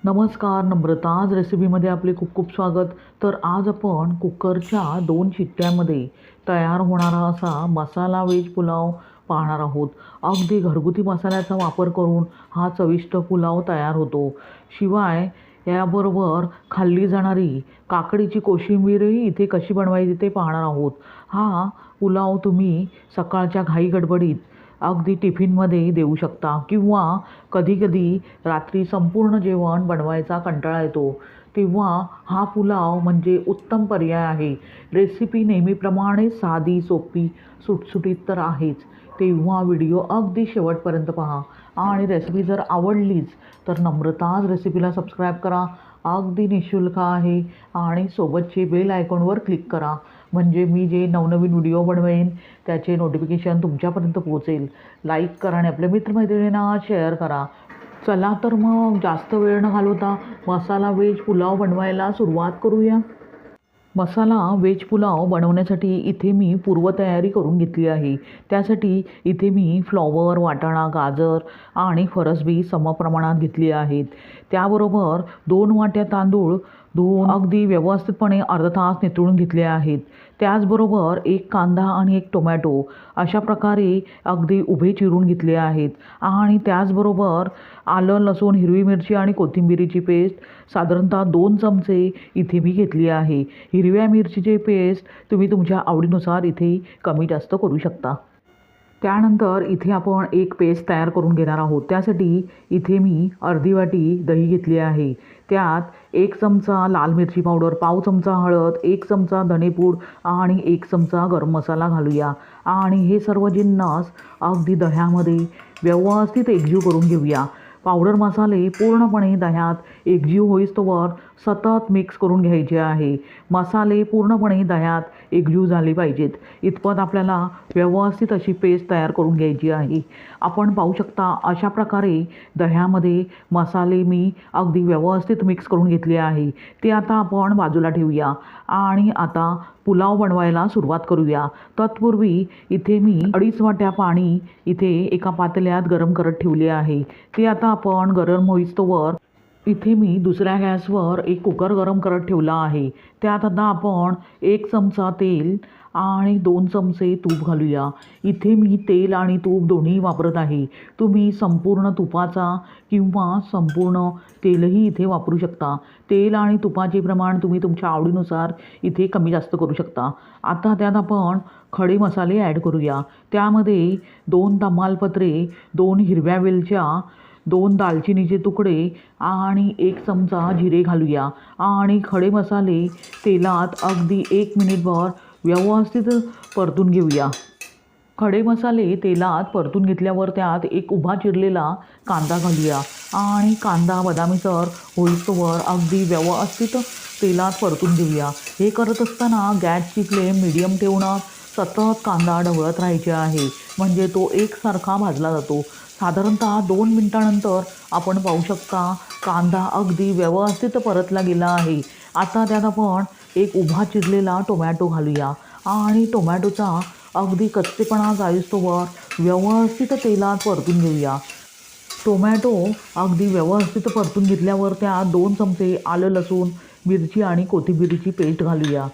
नमस्कार, नम्रताज रेसिपीमध्ये आपले खूप खूप स्वागत. तर आज आपण कुकरच्या 2 शिट्ट्यामध्ये तयार होणारा असा मसाला व्हेज पुलाव पाहणार आहोत. अगदी घरगुती मसाल्याचा वापर करून हा चविष्ट पुलाव तयार होतो. शिवाय याबरोबर खाल्ली जाणारी काकडीची कोशिंबीरही इथे कशी बनवायची ते पाहणार आहोत. हा पुलाव तुम्ही सकाळच्या घाई गडबडीत अगदी टिफिनमध्ये देऊ शकता किंवा कधी-कधी रात्री संपूर्ण जेवण बनवायचा कंटाळा येतो, तेव्हा हा पुलाव म्हणजे उत्तम पर्याय आहे. रेसिपी नेहमीप्रमाणे साधी, सोपी, सुटसुटीत तर आहेच. तेव्हा व्हिडिओ अगदी शेवटपर्यंत पहा आणि रेसिपी जर आवडलीच तर नम्रताज रेसिपीला सबस्क्राईब करा. अगदी निःशुल्क आहे आणि सोबतचे बेल आयकॉनवर क्लिक करा, म्हणजे मी जे नवनवीन व्हिडिओ बनवेन त्याचे नोटिफिकेशन तुमच्यापर्यंत पोहोचेल. लाईक करा आणि आपल्या मित्रमैत्रिणींना शेअर करा. चला तर मग जास्त वेळ न घालवता मसाला व्हेज पुलाव बनवायला सुरुवात करूया. मसाला व्हेज पुलाव बनवण्यासाठी इथे मी पूर्वतयारी करून घेतली आहे. त्यासाठी इथे मी फ्लॉवर, वाटाणा, गाजर आणि फरसबी समप्रमाणात घेतली आहेत. त्याबरोबर 2 वाट्या तांदूळ धुवून अगदी व्यवस्थितपणे अर्धा तास निथळून घेतले आहेत. त्याचबरोबर 1 कांदा आणि 1 टोमॅटो अशा प्रकारे अगदी उभे चिरून घेतले आहेत. आणि त्याचबरोबर आलं, लसूण, हिरवी मिरची आणि कोथिंबिरीची पेस्ट साधारणतः 2 चमचे इथे मी घेतली आहे. हिरव्या मिरचीची पेस्ट तुम्ही तुमच्या आवडीनुसार इथे कमी जास्त करू शकता. त्यानंतर इथे आपण एक पेस्ट तयार करून घेणार आहोत. त्यासाठी इथे मी अर्धी वाटी दही घेतली आहे. त्यात 1 चमचा लाल मिरची पावडर, पाव चमचा हळद, 1 चमचा धणेपूड आणि 1 चमचा गरम मसाला घालूया. आणि हे सर्व जिन्नस अगदी दह्यामध्ये व्यवस्थित एकजीव करून घेऊया. पावडर मसाले पूर्णपणे दह्यात एकजीव होईस्तोवर सतत मिक्स करून घ्यायचे आहे. मसाले पूर्णपणे दह्यात एकजीव झाले पाहिजेत इतपत आपल्याला व्यवस्थित अशी पेस्ट तयार करून घ्यायची आहे. आपण पाहू शकता अशा प्रकारे दह्यामध्ये मसाले मी अगदी व्यवस्थित मिक्स करून घेतले आहे. ते आता आपण बाजूला ठेवूया आणि आता पुलाव बनवायला सुरुवात करूया. तत्पूर्वी इथे मी 2.5 वाट्या पाणी इथे एका पातेल्यात गरम करत ठेवले आहे. ते आता आपण गरम होईस्तोवर इथे मी दुसऱ्या गॅसवर एक कुकर गरम करत ठेवला आहे. त्यात आता आपण 1 चमचा तेल आणि 2 चमचे तूप घालूया. इथे मी तेल आणि तूप दोन्ही वापरत आहे. तुम्ही संपूर्ण तुपाचा किंवा संपूर्ण तेलही इथे वापरू शकता. तेल आणि तुपाचे प्रमाण तुम्ही तुमच्या आवडीनुसार इथे कमी जास्त करू शकता. आता त्यात आपण खडे मसाले ॲड करूया. त्यामध्ये 2 तमालपत्रे, 2 हिरव्या वेलच्या, 2 दालचिनीचे तुकडे आणि 1 चमचा जिरे घालूया. आणि खडे मसाले तेलात अगदी 1 मिनिटभर व्यवस्थित परतून घेऊया. खडे मसाले तेलात परतून घेतल्यावर त्यात एक उभा चिरलेला कांदा घालूया आणि कांदा बदामीसर होईस्तोवर अगदी व्यवस्थित तेलात परतून घेऊया. हे करत असताना गॅसची फ्लेम मीडियम ठेवून सतत कांदा ढवळत राहायचे आहे, म्हणजे तो एकसारखा भाजला जातो. साधारणतः 2 मिनिटानंतर आपण पाहू शकता कांदा अगदी व्यवस्थित परतला गेला आहे. आता त्यात आपण एक उभा चिरलेला टोमॅटो घालूया आणि टोमॅटोचा अगदी कच्चेपणा जाईस्तोवर व्यवस्थित तेलात परतून घेऊया. टोमॅटो अगदी व्यवस्थित परतून घेतल्यावर त्यात 2 चमचे आलं, लसूण, मिरची आणि कोथिंबिरीची पेस्ट घालूया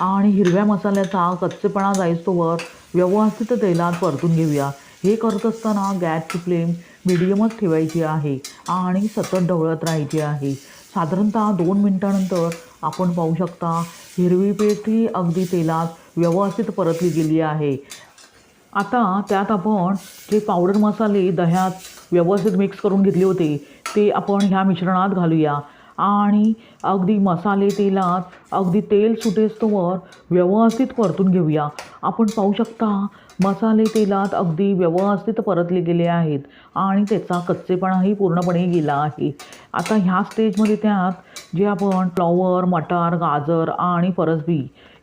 आणि हिरव्या मसाल्याचा कच्चेपणा जाईस्तोवर व्यवस्थित तेलात परतून घेऊया. हे करत असताना गॅसची फ्लेम मीडियमच ठेवायची आहे आणि सतत ढवळत राहायची आहे. साधारणतः 2 मिनिटानंतर आपण पाहू शकता हिरवी पेस्टही अगदी तेलात व्यवस्थित परतली गेली आहे. आता त्यात आपण जे पावडर मसाले दह्यात व्यवस्थित मिक्स करून घेतले होते ते आपण ह्या मिश्रणात घालूया आणि अगदी मसाले तेलात अगदी तेल सुटेस्तोवर व्यवस्थित परतून घेऊया. आपण पाहू शकता मसाले तेलात अगदी व्यवस्थित परतले गेले आहेत आणि त्याचा कच्चेपणाही पूर्णपणे गेला आहे. आता ह्या स्टेजमध्ये त्यात जे आपण फ्लॉवर, मटार, गाजर आणि फरसबी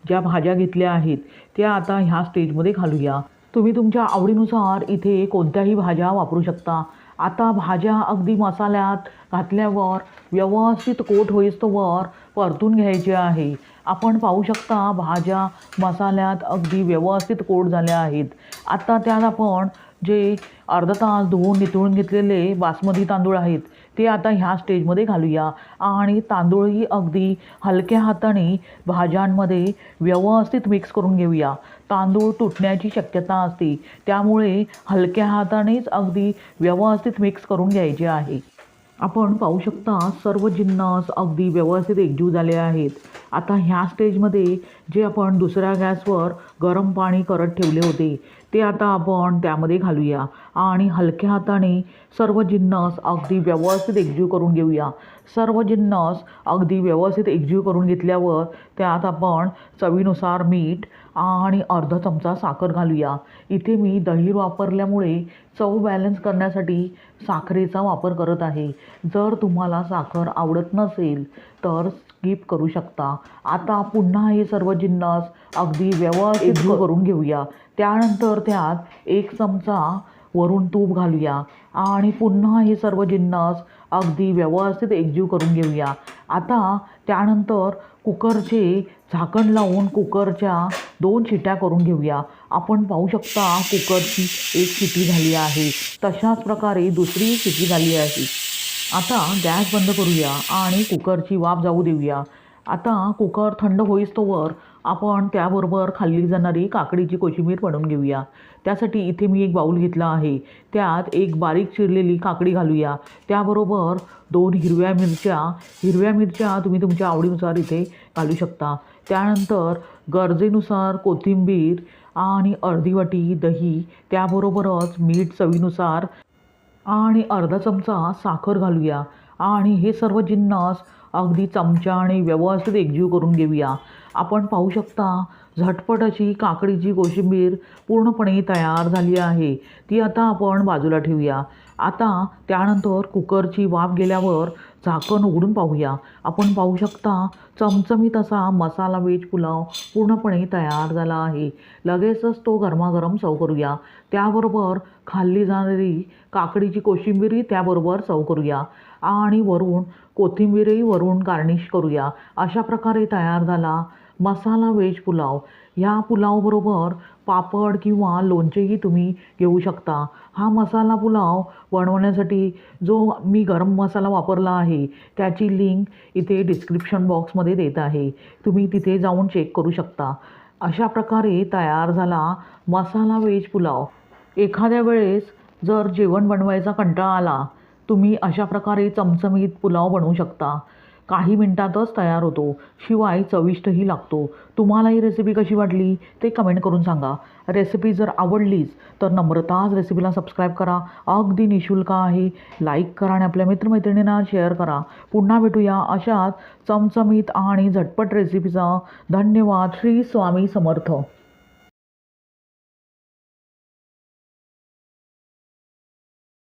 ज्या भाज्या घेतल्या आहेत त्या आता ह्या स्टेजमध्ये घालूया. तुम्ही तुमच्या आवडीनुसार इथे कोणत्याही भाज्या वापरू शकता. आता भाज्या अगदी मसाल्यात घातल्यावर व्यवस्थित कोट होईस्तोवर परतून घ्यायचे आहे. आपण पाहू शकता भाज्या मसाल्यात अगदी व्यवस्थित कोट झाल्या आहेत. आता त्यात आपण जे अर्धा तास धुवून निथळून घेतलेले बासमती तांदूळ आहेत ते आता ह्या स्टेजमध्ये घालूया आणि तांदूळही अगदी हलक्या हाताने भाज्यांमध्ये व्यवस्थित मिक्स करून घेऊया. तांदूळ तुटण्याची शक्यता असते, त्यामुळे हलक्या हातानेच अगदी व्यवस्थित मिक्स करून घ्यायचे आहे. आपण पाहू शकता सर्व जिन्नस अगदी व्यवस्थित एकजीव झाले आहेत. आता ह्या स्टेजमध्ये जे आपण दुसऱ्या गॅसवर गरम पाणी करत ठेवले होते ते आता आपण त्यामध्ये घालूया आणि हलक्या हाताने सर्व जिन्नस अगदी व्यवस्थित एकजीव करून घेऊया. सर्व जिन्नस अगदी व्यवस्थित एकजीव करून घेतल्यावर त्यात आपण चवीनुसार मीठ आणि अर्धा चमचा साखर घालूया. इथे मी दही वापरल्यामुळे चव बॅलन्स करण्यासाठी साखरेचा वापर करत आहे. जर तुम्हाला साखर आवडत नसेल तर स्किप करू शकता. आता पुन्हा हे सर्व जिन्नस अगदी व्यवस्थित एकजीव करून घेऊया. त्यानंतर त्यात 1 चमचा वरून तूप घालूया आणि पुन्हा हे सर्व जिन्नस अगदी व्यवस्थित एकजीव करून घेऊया. आता त्यानंतर कुकरचे झाकण लावून कुकरच्या 2 शिट्या करून घेऊया. आपण पाहू शकता कुकरची 1 शिटी झाली आहे. तशाच प्रकारे दुसरी शिटी झाली आहे. आता गॅस बंद करूया आणि कुकरची वाफ जाऊ देऊया. आता कुकर थंड होईस्तोवर आपण त्याबरोबर खाल्ली जाणारी काकडीची कोशिंबीर बनवून घेऊया. त्यासाठी इथे मी एक बाऊल घेतला आहे. त्यात एक बारीक चिरलेली काकडी घालूया. त्याबरोबर 2 हिरव्या मिरच्या तुम्ही तुमच्या आवडीनुसार इथे घालू शकता. त्यानंतर गरजेनुसार कोथिंबीर आणि अर्धी वाटी दही, त्याबरोबरच मीठ चवीनुसार आणि अर्धा चमचा साखर घालूया आणि हे सर्व जिन्नस अगदी चमच्याने व्यवस्थित एकजीव करून घेऊया. आपण पाहू शकता झटपट अशी काकडीची कोशिंबीर पूर्णपणे तयार झाली आहे. ती आता आपण बाजूला ठेवूया. आता त्यानंतर कुकरची वाफ गेल्यावर झाकण उघडून पाहूया. आपण पाहू शकता चमचमीत असा मसाला व्हेज पुलाव पूर्णपणे तयार झाला आहे. लगेचच तो गरमागरम सर्व करूया. त्याबरोबर खाल्ली जाणारी काकडीची कोशिंबीरही त्याबरोबर सर्व करूया आणि वरून कोथिंबीरही वरून गार्निश करूया. अशा प्रकारे तयार झाला मसाला व्हेज पुलाव. ह्या पुलावबरोबर पापड किंवा लोणचेही तुम्ही घेऊ शकता. हा मसाला पुलाव बनवण्यासाठी जो मी गरम मसाला वापरला आहे त्याची लिंक इथे डिस्क्रिप्शन बॉक्समध्ये देत आहे. तुम्ही तिथे जाऊन चेक करू शकता. अशा प्रकारे तयार झाला मसाला व्हेज पुलाव. एखाद्या वेळेस जर जेवण बनवायचा कंटाळा आला, तुम्ही अशा प्रकारे चमचमीत पुलाव बनवू शकता. काही मिनिटातच तयार होतो, शिवाय चविष्टही लागतो. तुम्हाला ही रेसिपी कशी वाटली ते कमेंट करून सांगा. रेसिपी जर आवडलीच तर नम्रताज रेसिपीला सबस्क्राईब करा. अगदी निःशुल्क आहे. लाईक करा आणि आपल्या मित्रमैत्रिणींना शेअर करा. पुन्हा भेटूया अशाच चमचमीत आणि झटपट रेसिपीचा. धन्यवाद. श्री स्वामी समर्थ.